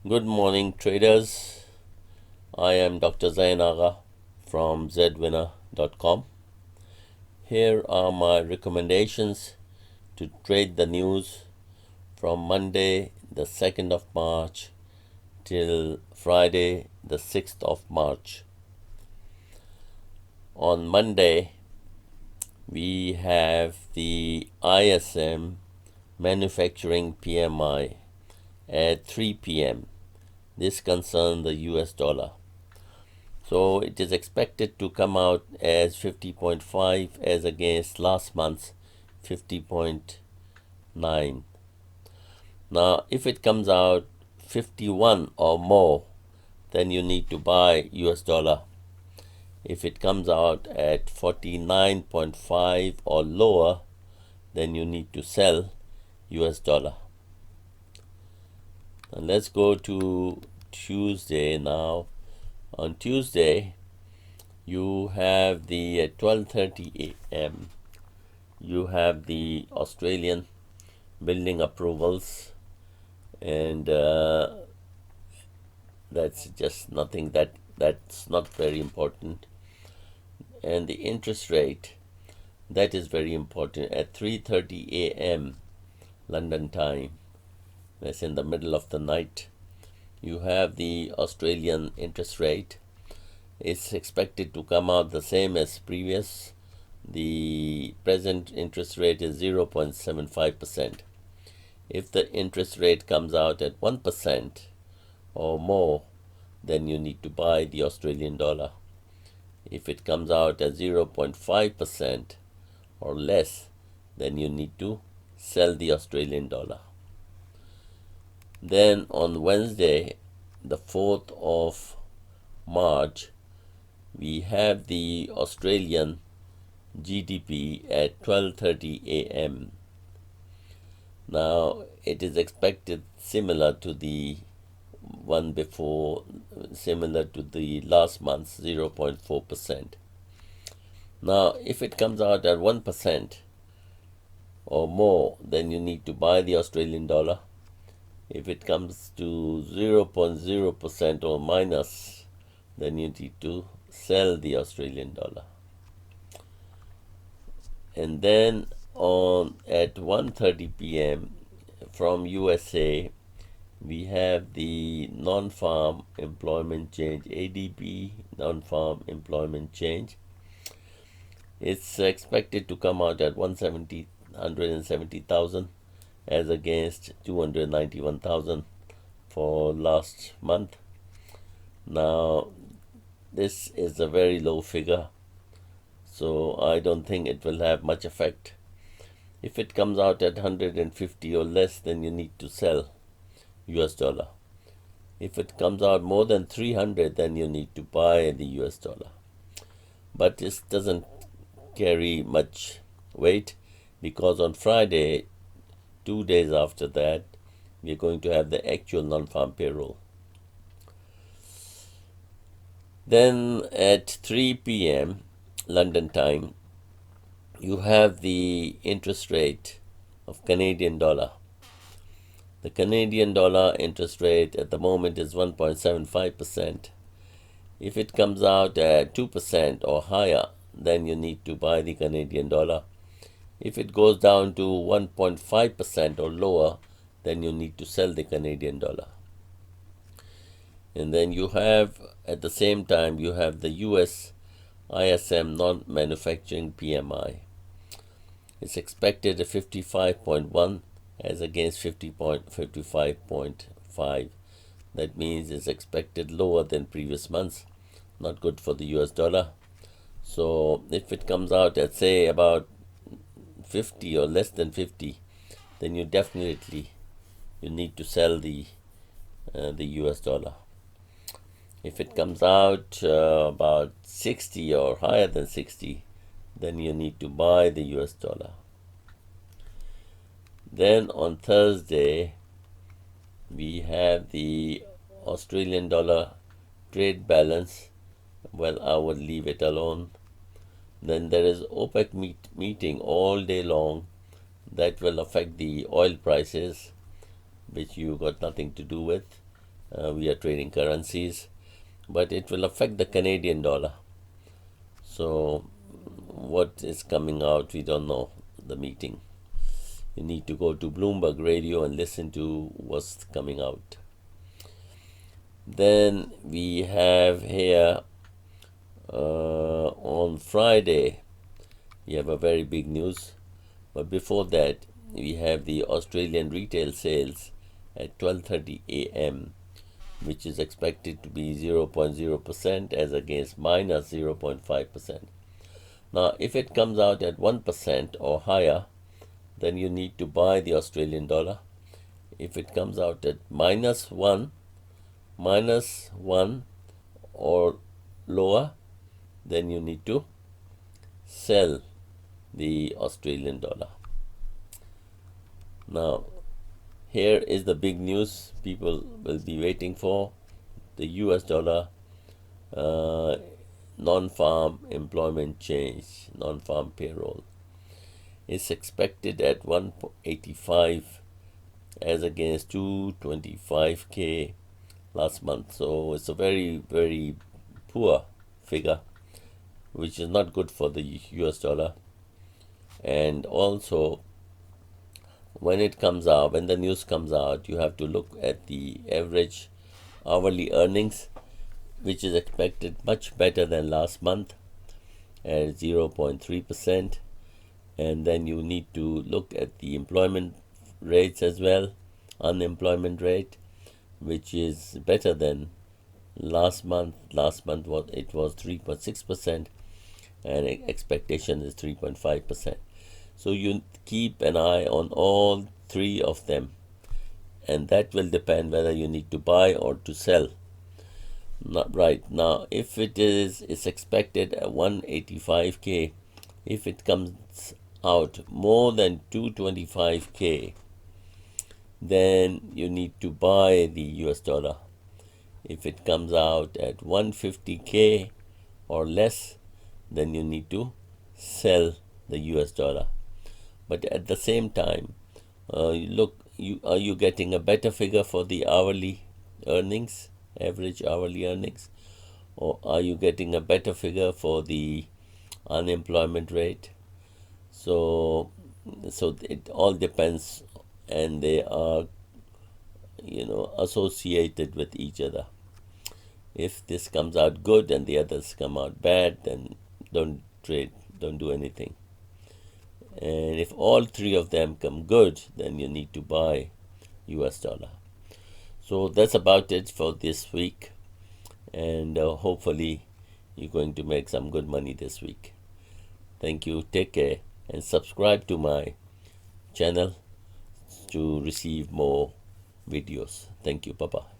Good morning, traders. I am Dr. Zainaga from zwinner.com. Here are my recommendations to trade the news from Monday, the 2nd of March, till Friday, the 6th of March. On Monday, we have the ISM manufacturing PMI at 3 p.m. This concerns the US dollar. So it is expected to come out as 50.5 as against last month's 50.9. Now, if it comes out 51 or more, then you need to buy US dollar. If it comes out at 49.5 or lower, then you need to sell US dollar. And let's go to Tuesday now. On Tuesday, you have the at 12:30 a.m. you have the Australian building approvals, and that's just nothing that's not very important. And the interest rate, that is very important at 3:30 a.m. London time. That's in the middle of the night. You have the Australian interest rate. It's expected to come out the same as previous. The present interest rate is 0.75%. If the interest rate comes out at 1% or more, then you need to buy the Australian dollar. If it comes out at 0.5% or less, then you need to sell the Australian dollar. Then on Wednesday, the 4th of March, we have the Australian GDP at 12:30 a.m. Now, it is expected similar to the one before, similar to the last month's 0.4%. Now, if it comes out at 1% or more, then you need to buy the Australian dollar. If it comes to 0.0% or minus, then you need to sell the Australian dollar. And then at 1:30 p.m. from USA, we have the non-farm employment change, ADP non-farm employment change. It's expected to come out at 170,000 as against 291,000 for last month. Now, this is a very low figure, so I don't think it will have much effect. If it comes out at 150 or less, then you need to sell US dollar. If it comes out more than 300, then you need to buy the US dollar. But this doesn't carry much weight, because on Friday, 2 days after that, we're going to have the actual non-farm payroll. Then at 3 p.m. London time, you have the interest rate of Canadian dollar. The Canadian dollar interest rate at the moment is 1.75%. If it comes out at 2% or higher, then you need to buy the Canadian dollar. If it goes down to 1.5% or lower, then you need to sell the Canadian dollar. And then you have, at the same time, you have the US ISM non-manufacturing PMI. It's expected at 55.1 as against 55.5. That means it's expected lower than previous months. Not good for the US dollar. So if it comes out at, say, about 50 or less than 50, then you need to sell the US dollar. If it comes out about 60 or higher than 60, then you need to buy the US dollar. Then on Thursday, we have the Australian dollar trade balance. Well, I would leave it alone. Then there is OPEC meeting all day long. That will affect the oil prices, which you got nothing to do with. We are trading currencies, but it will affect the Canadian dollar. So what is coming out, we don't know, the meeting. You need to go to Bloomberg Radio and listen to what's coming out. Then we have here on Friday, we have a very big news. But before that, we have the Australian retail sales at 12:30 a.m., which is expected to be 0.0% as against minus 0.5%. Now, if it comes out at 1% or higher, then you need to buy the Australian dollar. If it comes out at minus 1 or lower, then you need to sell the Australian dollar. Now, here is the big news people will be waiting for. The US dollar non-farm employment change, non-farm payroll is expected at 185 as against 225K last month. So it's a very, very poor figure, which is not good for the US dollar. And also, when it comes out, when the news comes out, you have to look at the average hourly earnings, which is expected much better than last month at 0.3%. And then you need to look at the employment rates as well, unemployment rate, which is better than last month. Last month it was 3.6%, and expectation is 3.5%. So you keep an eye on all three of them, and that will depend whether you need to buy or to sell. Not right now, if it's expected at 185K, if it comes out more than 225K, then you need to buy the US dollar. If it comes out at 150K or less, then you need to sell the US dollar. But at the same time, are you getting a better figure for the hourly earnings, average hourly earnings, or are you getting a better figure for the unemployment rate? So it all depends, and they are associated with each other. If this comes out good and the others come out bad, then don't trade, don't do anything. And if all three of them come good, then you need to buy US dollar. So that's about it for this week, and hopefully you're going to make some good money this week. Thank you, take care, and subscribe to my channel to receive more videos. Thank you, bye-bye.